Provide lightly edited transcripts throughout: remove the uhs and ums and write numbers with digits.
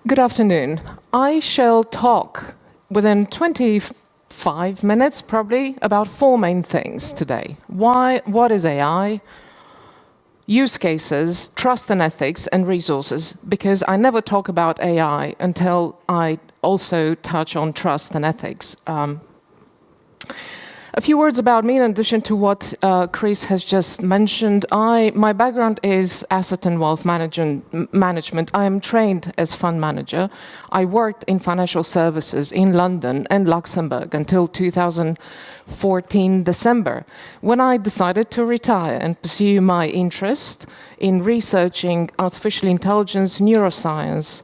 Good afternoon. I shall talk within 25 minutes, probably, about four main things today. What is AI? Use cases, trust and ethics, and resources, because I never talk about AI until I also touch on trust and ethics. A few words about me in addition to what Chris has just mentioned. My background is asset and wealth management. I am trained as fund manager. I worked in financial services in London and Luxembourg until 2014 December, when I decided to retire and pursue my interest in researching artificial intelligence, neuroscience,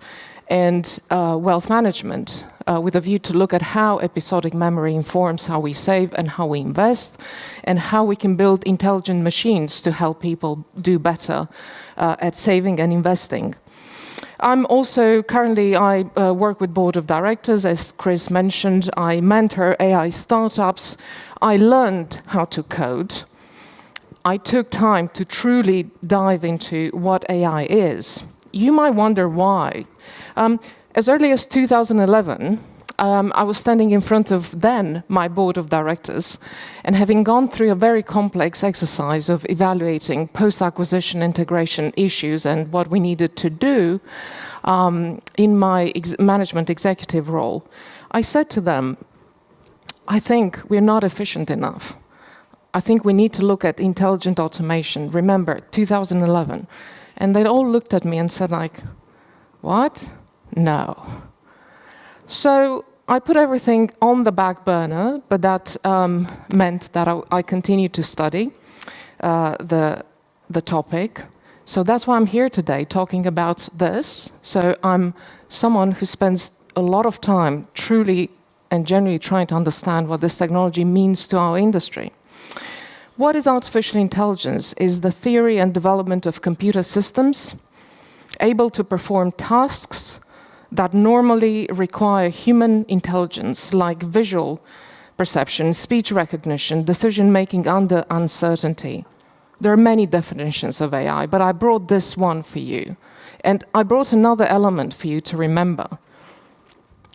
and wealth management, with a view to look at how episodic memory informs how we save and how we invest, and how we can build intelligent machines to help people do better at saving and investing. I'm also currently, I work with board of directors, as Chris mentioned. I mentor AI startups. I learned how to code. I took time to truly dive into what AI is. You might wonder why. As early as 2011, I was standing in front of then my board of directors, and having gone through a very complex exercise of evaluating post-acquisition integration issues and what we needed to do in my management executive role, I said to them, I think we're not efficient enough. I think we need to look at intelligent automation. Remember, 2011. And they all looked at me and said, like, what? No. So I put everything on the back burner, but that meant that I continued to study the topic. So that's why I'm here today, talking about this. So I'm someone who spends a lot of time truly and genuinely trying to understand what this technology means to our industry. What is artificial intelligence? Is the theory and development of computer systems able to perform tasks that normally require human intelligence, like visual perception, speech recognition, decision-making under uncertainty. There are many definitions of AI, but I brought this one for you. And I brought another element for you to remember.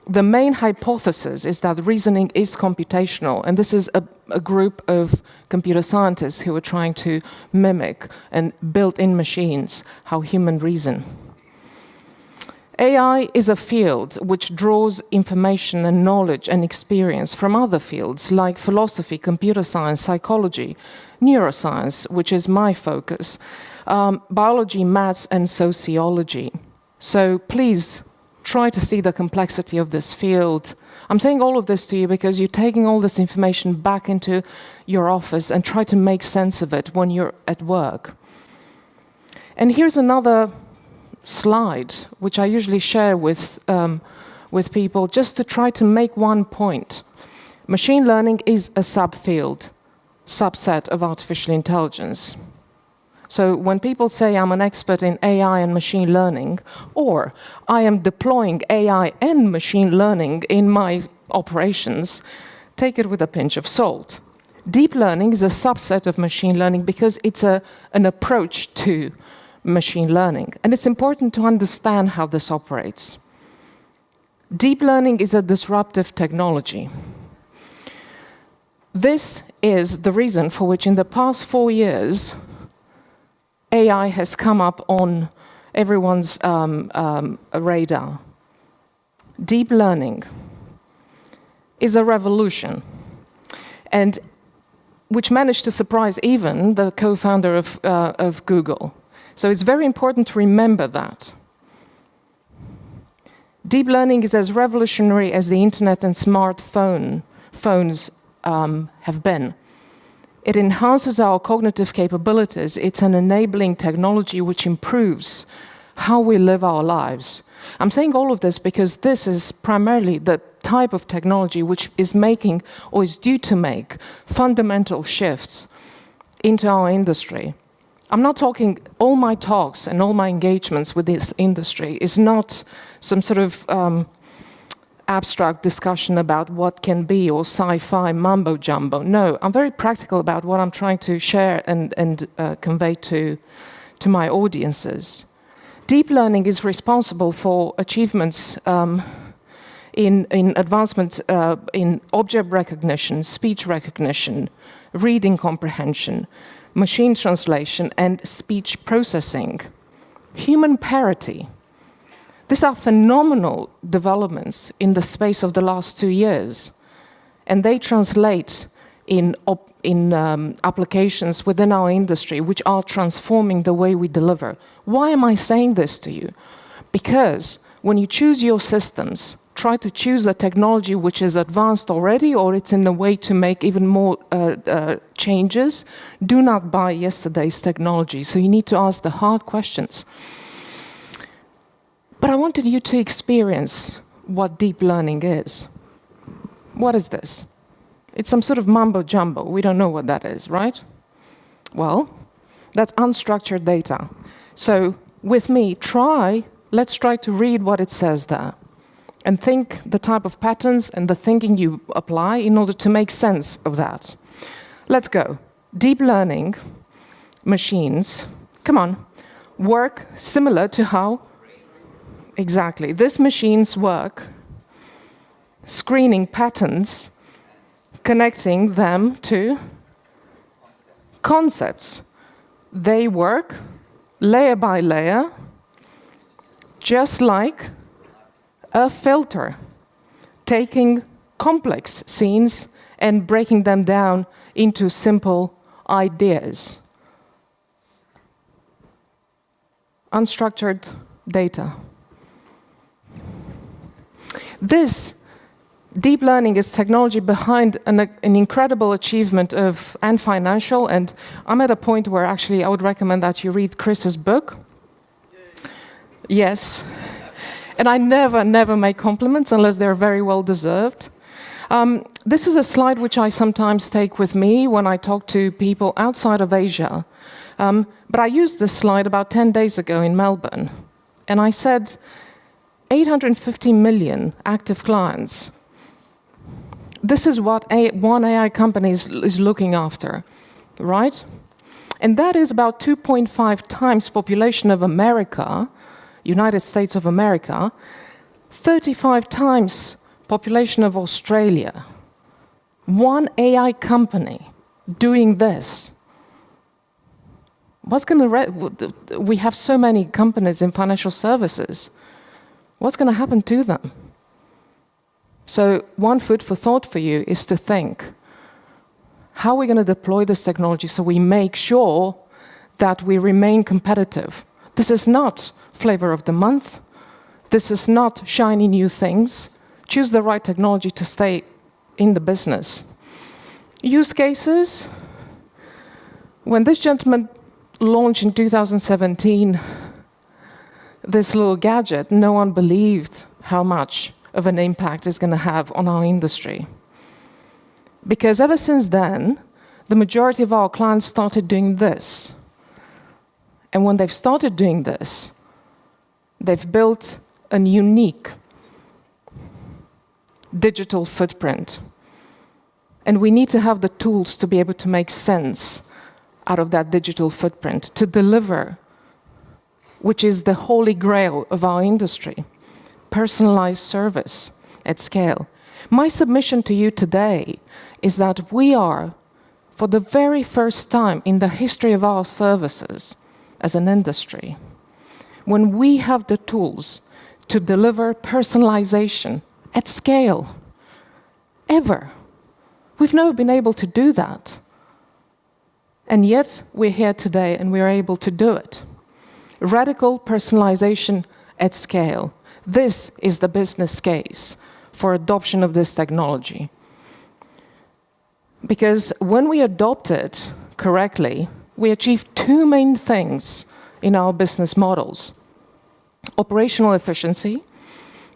The main hypothesis is that reasoning is computational, and this is a group of computer scientists who are trying to mimic and build in machines how humans reason. AI is a field which draws information and knowledge and experience from other fields like philosophy, computer science, psychology, neuroscience, which is my focus, biology, maths, and sociology. So please try to see the complexity of this field. I'm saying all of this to you because you're taking all this information back into your office and try to make sense of it when you're at work. And here's another slide, which I usually share with people, just to try to make one point. Machine learning is a subset of artificial intelligence. So when people say I'm an expert in AI and machine learning, or I am deploying AI and machine learning in my operations, take it with a pinch of salt. Deep learning is a subset of machine learning because it's an approach to machine learning. And it's important to understand how this operates. Deep learning is a disruptive technology. This is the reason for which in the past 4 years, AI has come up on everyone's radar. Deep learning is a revolution, and which managed to surprise even the co-founder of Google. So it's very important to remember that. Deep learning is as revolutionary as the internet and smartphones have been. It enhances our cognitive capabilities. It's an enabling technology which improves how we live our lives. I'm saying all of this because this is primarily the type of technology which is making, or is due to make, fundamental shifts into our industry. I'm not talking, all my talks and all my engagements with this industry is not some sort of abstract discussion about what can be or sci-fi mumbo jumbo. No, I'm very practical about what I'm trying to share and convey to my audiences. Deep learning is responsible for achievements in advancements in object recognition, speech recognition, reading comprehension, machine translation, and speech processing. Human parity. These are phenomenal developments in the space of the last 2 years, and they translate in applications within our industry which are transforming the way we deliver. Why am I saying this to you? Because when you choose your systems, try to choose a technology which is advanced already or it's in a way to make even more changes. Do not buy yesterday's technology. So you need to ask the hard questions. But I wanted you to experience what deep learning is. What is this? It's some sort of mumbo jumbo. We don't know what that is, right? Well, that's unstructured data. So with me, let's try to read what it says there and think the type of patterns and the thinking you apply in order to make sense of that. Let's go. Deep learning machines, come on, work similar to how? Exactly. These machines work screening patterns, connecting them to concepts. They work layer by layer, just like a filter, taking complex scenes and breaking them down into simple ideas. Unstructured data. This deep learning is technology behind an incredible achievement of Ant Financial, and I'm at a point where actually I would recommend that you read Chris's book. Yes. And I never make compliments unless they're very well deserved. This is a slide which I sometimes take with me when I talk to people outside of Asia. But I used this slide about 10 days ago in Melbourne. And I said, 850 million active clients. This is what one AI company is looking after, right? And that is about 2.5 times population of America, United States of America, 35 times population of Australia. One AI company doing this. We have so many companies in financial services. What's going to happen to them? So one food for thought for you is to think, how are we going to deploy this technology so we make sure that we remain competitive? This is not flavor of the month. This is not shiny new things. Choose the right technology to stay in the business. Use cases. When this gentleman launched in 2017, this little gadget, no one believed how much of an impact it's going to have on our industry. Because ever since then, the majority of our clients started doing this. And when they've started doing this, they've built a unique digital footprint. And we need to have the tools to be able to make sense out of that digital footprint, to deliver, which is the holy grail of our industry, personalized service at scale. My submission to you today is that we are, for the very first time in the history of our services as an industry, when we have the tools to deliver personalization at scale, ever. We've never been able to do that. And yet, we're here today and we're able to do it. Radical personalization at scale. This is the business case for adoption of this technology. Because when we adopt it correctly, we achieve two main things in our business models: operational efficiency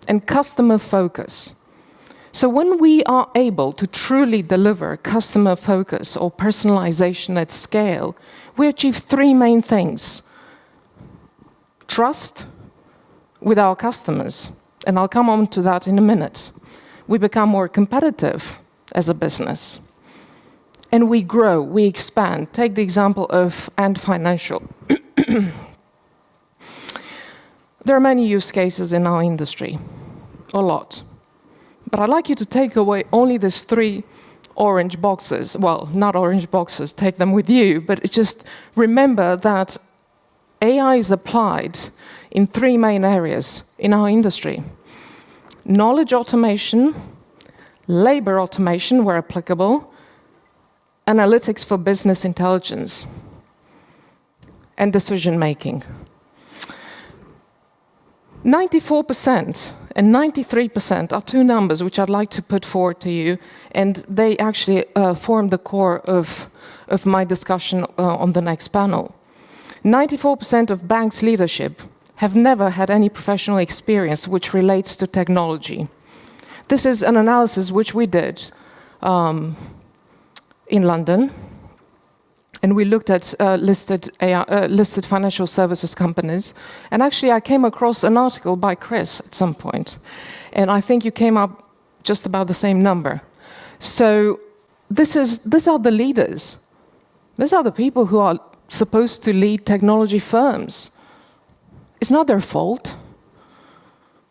and customer focus. So when we are able to truly deliver customer focus or personalization at scale, we achieve three main things. Trust with our customers, and I'll come on to that in a minute. We become more competitive as a business. And we grow, we expand. Take the example of Ant Financial. There are many use cases in our industry, a lot. But I'd like you to take away only these 3 orange boxes. Well, not orange boxes, take them with you, but just remember that AI is applied in 3 main areas in our industry. Knowledge automation, labor automation where applicable, analytics for business intelligence, and decision making. 94% and 93% are 2 numbers which I'd like to put forward to you, and they actually form the core of my discussion on the next panel. 94% of banks' leadership have never had any professional experience which relates to technology. This is an analysis which we did in London, and we looked at listed financial services companies. And actually, I came across an article by Chris at some point, and I think you came up just about the same number. So these are the leaders. These are the people who are supposed to lead technology firms. It's not their fault,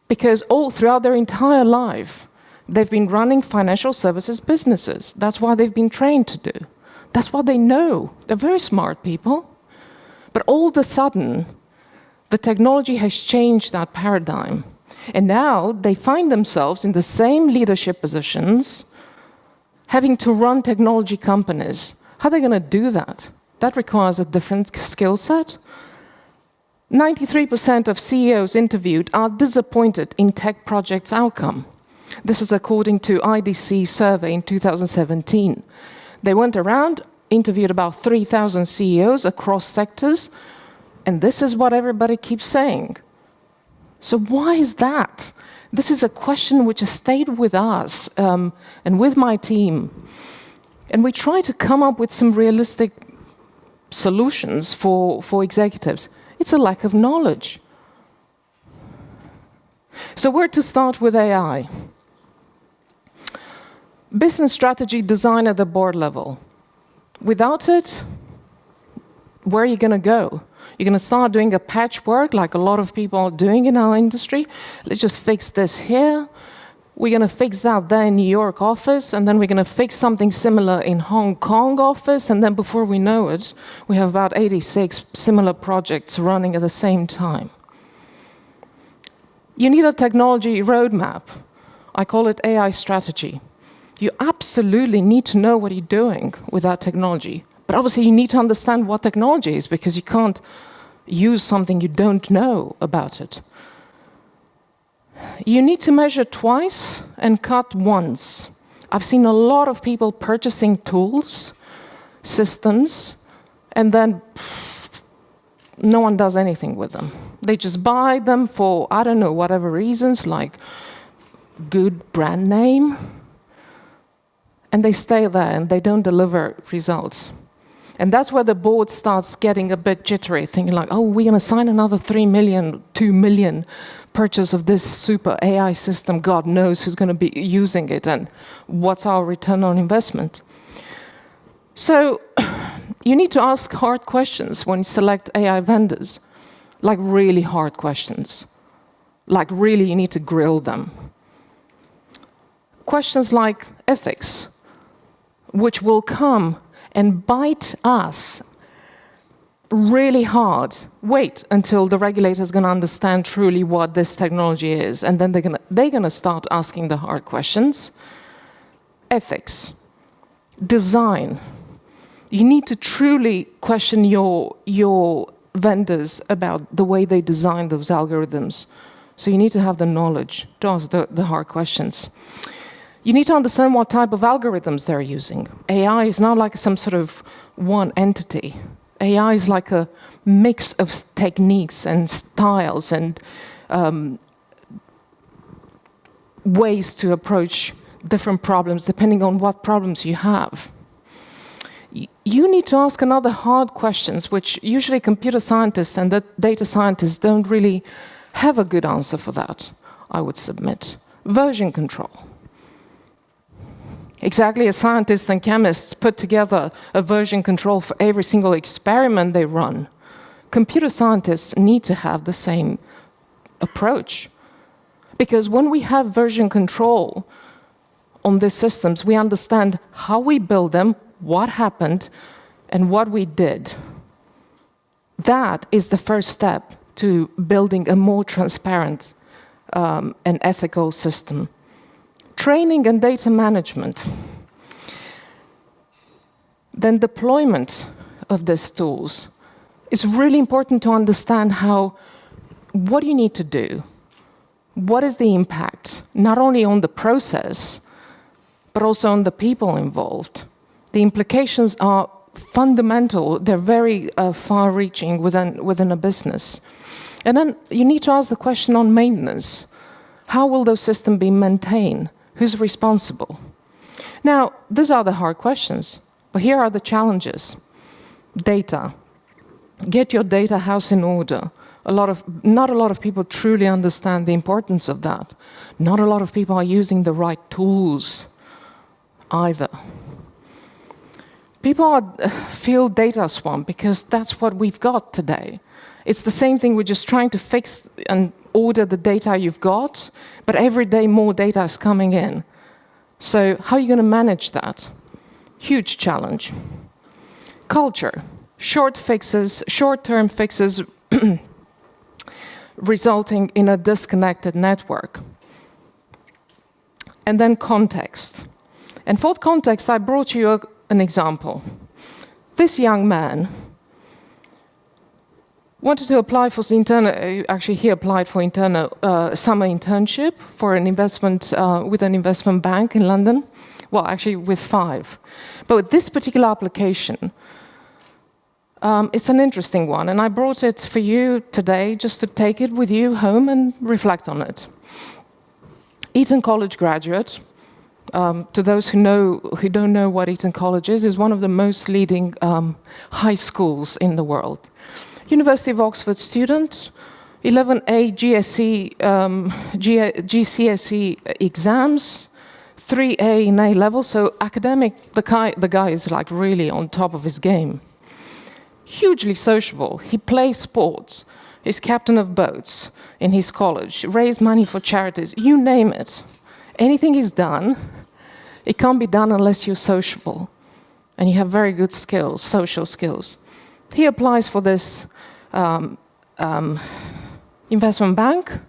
because all throughout their entire life, they've been running financial services businesses. That's what they've been trained to do. That's what they know. They're very smart people. But all of a sudden, the technology has changed that paradigm. And now they find themselves in the same leadership positions, having to run technology companies. How are they going to do that? That requires a different skill set. 93% of CEOs interviewed are disappointed in tech projects' outcome. This is according to IDC survey in 2017. They went around, interviewed about 3,000 CEOs across sectors, and this is what everybody keeps saying. So why is that? This is a question which has stayed with us and with my team. And we try to come up with some realistic solutions for executives. It's a lack of knowledge. So where to start with AI? Business strategy design at the board level. Without it, where are you going to go? You're going to start doing a patchwork like a lot of people are doing in our industry. Let's just fix this here. We're going to fix that there in New York office, and then we're going to fix something similar in Hong Kong office, and then before we know it, we have about 86 similar projects running at the same time. You need a technology roadmap. I call it AI strategy. You absolutely need to know what you're doing with that technology. But obviously, you need to understand what technology is, because you can't use something you don't know about it. You need to measure twice and cut once. I've seen a lot of people purchasing tools, systems, and then no one does anything with them. They just buy them for, I don't know, whatever reasons, like good brand name, and they stay there and they don't deliver results. And that's where the board starts getting a bit jittery, thinking like, oh, we're going to sign another 3 million, 2 million purchase of this super AI system. God knows who's going to be using it and what's our return on investment. So you need to ask hard questions when you select AI vendors, like really hard questions. Like really you need to grill them. Questions like ethics, which will come and bite us really hard. Wait until the regulator is going to understand truly what this technology is, and then they're going to start asking the hard questions. Ethics, design. You need to truly question your vendors about the way they design those algorithms. So you need to have the knowledge to ask the hard questions. You need to understand what type of algorithms they're using. AI is not like some sort of one entity. AI is like a mix of techniques and styles and ways to approach different problems depending on what problems you have. You need to ask another hard questions, which usually computer scientists and the data scientists don't really have a good answer for that, I would submit. Version control. Exactly as scientists and chemists put together a version control for every single experiment they run, computer scientists need to have the same approach. Because when we have version control on these systems, we understand how we build them, what happened, and what we did. That is the first step to building a more transparent and ethical system. Training and data management. Then deployment of these tools. It's really important to understand what do you need to do? What is the impact, not only on the process, but also on the people involved? The implications are fundamental. They're very far-reaching within a business. And then you need to ask the question on maintenance. How will those systems be maintained? Who's responsible? Now, these are the hard questions, but here are the challenges. Data. Get your data house in order. Not a lot of people truly understand the importance of that. Not a lot of people are using the right tools either. People feel data swamp because that's what we've got today. It's the same thing, we're just trying to fix and order the data you've got, but every day more data is coming in. So how are you going to manage that? Huge challenge. Culture. Short-term fixes resulting in a disconnected network. And then context. And for context, I brought you an example. This young man wanted to apply for he applied for summer internship for an investment with an investment bank in London. Well, actually with 5. But with this particular application, it's an interesting one, and I brought it for you today just to take it with you home and reflect on it. Eton College graduate. To those who don't know what Eton College is one of the most leading high schools in the world. University of Oxford student, 11A GCSE exams, 3A in A level, so academic, the guy is like really on top of his game. Hugely sociable. He plays sports. He's captain of boats in his college, raised money for charities, you name it. Anything he's done, it can't be done unless you're sociable and you have very good skills, social skills. He applies for this investment bank,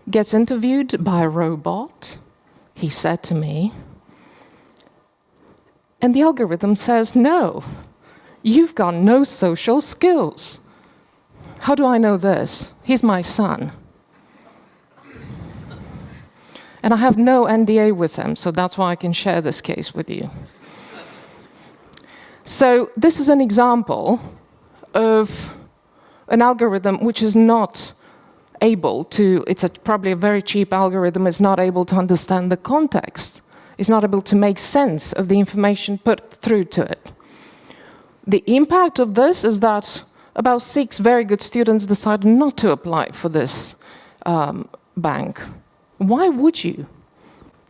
gets interviewed by a robot, he said to me, and the algorithm says, no, you've got no social skills. How do I know this? He's my son. And I have no NDA with him, so that's why I can share this case with you. So this is an example of an algorithm which is not able to, probably a very cheap algorithm, is not able to understand the context, is not able to make sense of the information put through to it. The impact of this is that about 6 very good students decided not to apply for this bank. Why would you?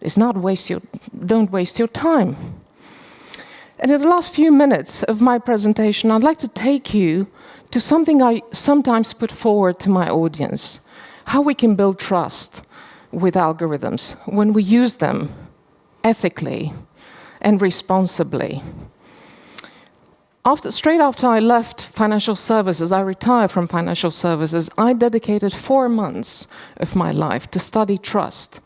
Don't waste your time. And in the last few minutes of my presentation, I'd like to take you to something I sometimes put forward to my audience, how we can build trust with algorithms when we use them ethically and responsibly. Straight after I left financial services, I retired from financial services, I dedicated 4 months of my life to study trust.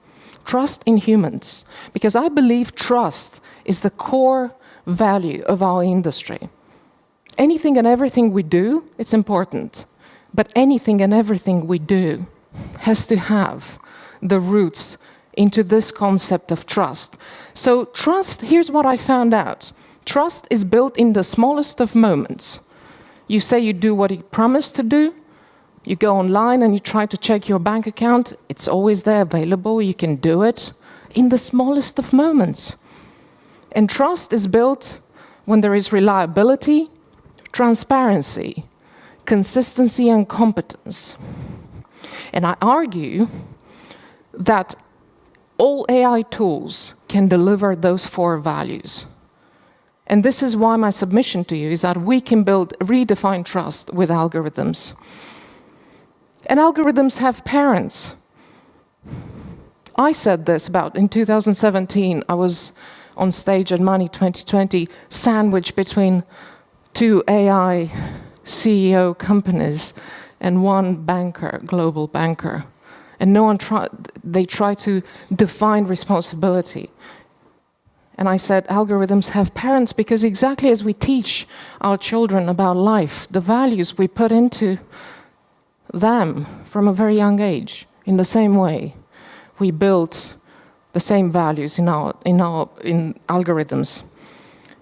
Trust in humans. Because I believe trust is the core value of our industry. Anything and everything we do, it's important. But anything and everything we do has to have the roots into this concept of trust. So trust, here's what I found out. Trust is built in the smallest of moments. You say you do what you promised to do. You go online and you try to check your bank account. It's always there available. You can do it in the smallest of moments. And trust is built when there is reliability, transparency, consistency, and competence. And I argue that all AI tools can deliver those 4 values. And this is why my submission to you is that we can redefine trust with algorithms. And algorithms have parents. I said this about in 2017. I was on stage at Money 2020, sandwiched between two AI CEO companies and one banker, global banker. And no one they try to define responsibility. And I said, algorithms have parents because exactly as we teach our children about life, the values we put into them from a very young age, in the same way, we build the same values in algorithms.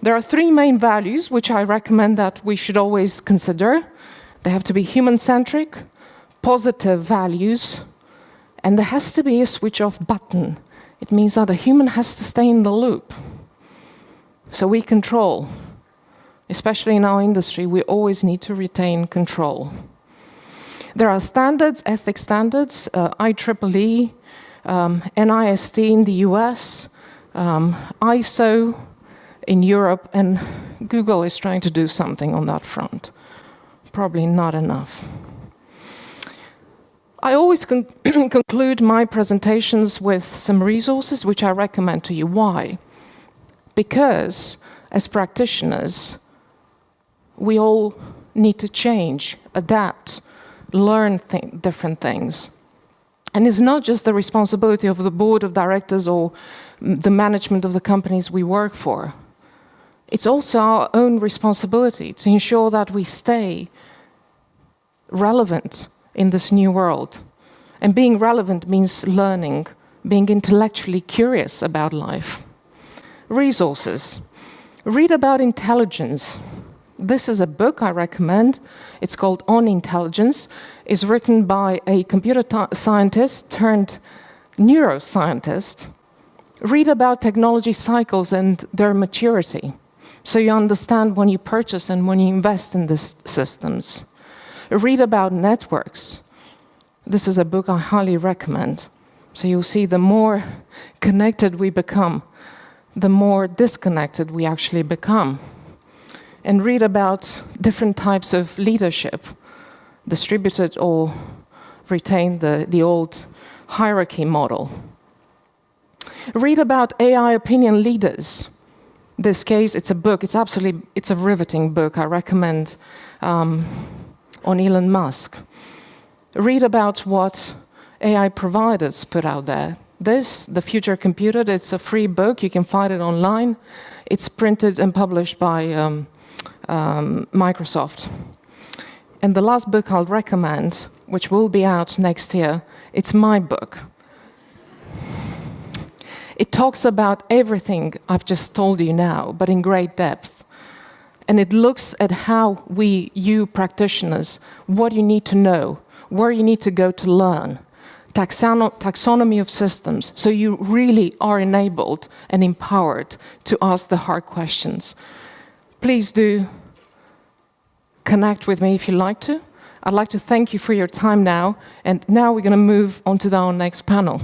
There are three main values which I recommend that we should always consider. They have to be human-centric, positive values, and there has to be a switch-off button. It means that the human has to stay in the loop. So we control. Especially in our industry, we always need to retain control. There are standards, ethics standards, IEEE, NIST in the US, ISO in Europe, and Google is trying to do something on that front. Probably not enough. I always conclude my presentations with some resources which I recommend to you. Why? Because as practitioners, we all need to change, adapt, learn different things. And it's not just the responsibility of the board of directors or the management of the companies we work for. It's also our own responsibility to ensure that we stay relevant in this new world. And being relevant means learning, being intellectually curious about life. Resources. Read about intelligence. This is a book I recommend. It's called On Intelligence. It's written by a computer scientist turned neuroscientist. Read about technology cycles and their maturity, so you understand when you purchase and when you invest in these systems. Read about networks. This is a book I highly recommend. So you'll see the more connected we become, the more disconnected we actually become. And read about different types of leadership, distributed or retain the old hierarchy model. Read about AI opinion leaders. In this case, it's a book. It's a riveting book. I recommend on Elon Musk. Read about what AI providers put out there. The Future Computer, it's a free book. You can find it online. It's printed and published by Microsoft. And the last book I'll recommend, which will be out next year, it's my book. It talks about everything I've just told you now, but in great depth. And it looks at how you practitioners, what you need to know, where you need to go to learn, taxonomy of systems, so you really are enabled and empowered to ask the hard questions. Please do connect with me if you'd like to. I'd like to thank you for your time now, and now we're going to move on to our next panel.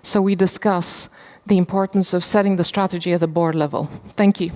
So we discuss the importance of setting the strategy at the board level. Thank you.